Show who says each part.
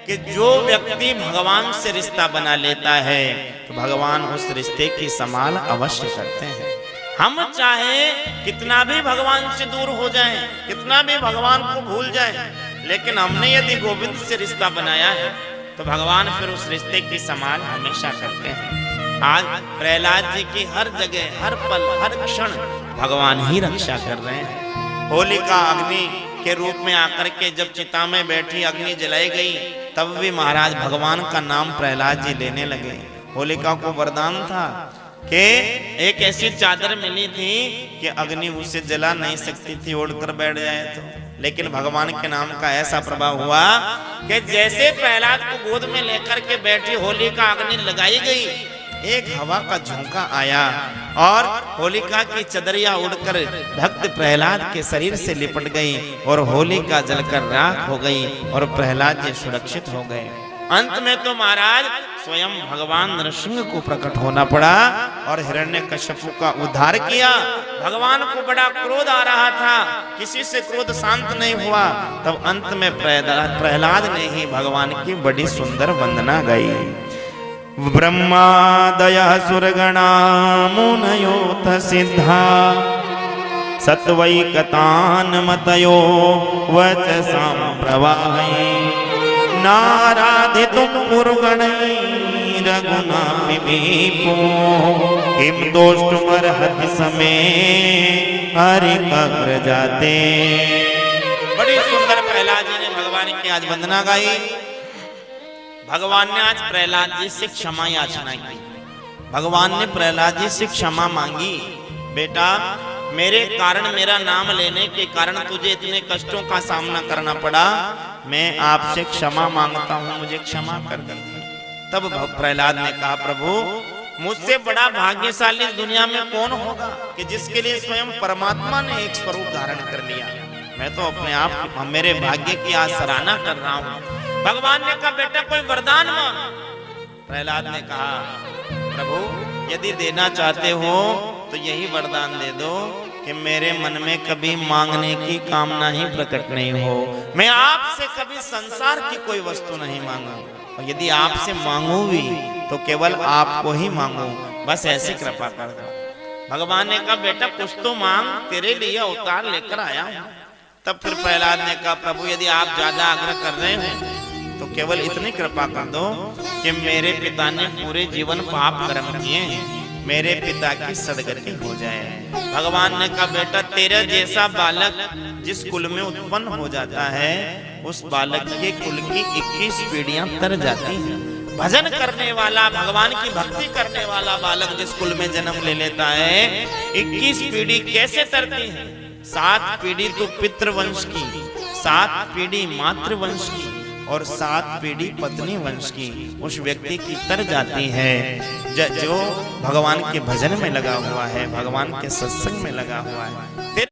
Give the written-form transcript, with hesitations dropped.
Speaker 1: कि जो व्यक्ति भगवान से रिश्ता बना लेता है तो भगवान उस रिश्ते की संभाल अवश्य करते हैं। हम चाहे कितना भी भगवान से दूर हो जाएं, कितना भी भगवान को भूल जाएं, लेकिन हमने यदि गोविंद से रिश्ता बनाया है तो भगवान फिर उस रिश्ते की संभाल हमेशा करते हैं। आज प्रहलाद जी की हर जगह, हर पल, हर क्षण भगवान ही रक्षा कर रहे हैं। होलिका अग्नि के रूप में आकर के जब चिता में बैठी अग्नि जलाई गई, तब भी महाराज भगवान का नाम प्रहलाद जी लेने लगे। होलिका को वरदान था कि एक ऐसी चादर मिली थी कि अग्नि उसे जला नहीं सकती थी, ओढ़कर बैठ जाए तो, लेकिन भगवान के नाम का ऐसा प्रभाव हुआ कि जैसे प्रहलाद को गोद में लेकर के बैठी होलिका अग्नि लगाई गई, एक हवा का झोंका आया और होलिका की चदरिया उड़कर भक्त प्रहलाद के शरीर से लिपट गई और होलिका जलकर राख हो गई और प्रहलाद जी सुरक्षित हो गए। अंत में तो महाराज स्वयं भगवान नरसिंह को प्रकट होना पड़ा और हिरण्यकश्यप का उद्धार किया। भगवान को बड़ा क्रोध आ रहा था, किसी से क्रोध शांत नहीं हुआ, तब अंत में प्रहलाद ने ही भगवान की बड़ी सुंदर वंदना गाई। ब्रह्मादयः सुरगणा मुनयोऽथ सिद्धा सत्वैकतान्मतयो वचसां प्रवाहै नाराधितुं पुरुगणैरगुणापि विभो किं दोष्टुमर्हति समे हरिकग्रजाते। बड़ी सुंदर प्रहलाद जी ने भगवान की आज वंदना गाई। भगवान ने आज प्रहलाद जी से क्षमा याचना की। भगवान ने प्रहलाद जी से क्षमा मांगी, बेटा मेरे कारण, मेरा नाम लेने के कारण तुझे इतने कष्टों का सामना करना पड़ा, मैं आपसे क्षमा मांगता हूँ, मुझे क्षमा कर दो। तब प्रहलाद ने कहा, प्रभु मुझसे बड़ा भाग्यशाली इस दुनिया में कौन होगा कि जिसके लिए स्वयं परमात्मा ने एक स्वरूप धारण कर लिया। मैं तो अपने आप मेरे भाग्य की आज सराहना कर रहा हूँ। भगवान ने कहा, बेटा कोई वरदान मांग। प्रहलाद ने कहा, प्रभु यदि देना चाहते हो तो यही वरदान दे दो कि मेरे मन में कभी मांगने की कामना ही प्रकट नहीं हो, मैं आपसे कभी संसार की कोई वस्तु नहीं मांगू, और यदि आपसे मांगू भी तो केवल आपको ही मांगू, बस ऐसी कृपा कर दो। भगवान ने कहा, बेटा कुछ तो मांग, तेरे लिए अवतार लेकर आया हूं। तब फिर प्रहलाद ने कहा, प्रभु यदि आप ज्यादा आग्रह कर रहे हैं तो केवल इतनी कृपा कर दो कि मेरे पिता ने पूरे जीवन पाप कर्म किए हैं, मेरे पिता की सदगति हो जाए। भगवान ने कहा, बेटा तेरे जैसा बालक जिस कुल में उत्पन्न हो जाता है, उस बालक के कुल की 21 पीढ़ियां तर जाती हैं। भजन करने वाला, भगवान की भक्ति करने वाला बालक जिस कुल में जन्म ले लेता है, 21 पीढ़ी कैसे तरती है? 7 पीढ़ी तो पितृवंश की, 7 पीढ़ी मातृवंश की और 7 पीढ़ी पत्नी वंश की उस व्यक्ति की तर जाती है जो भगवान के भजन में लगा हुआ है, भगवान के सत्संग में लगा हुआ है।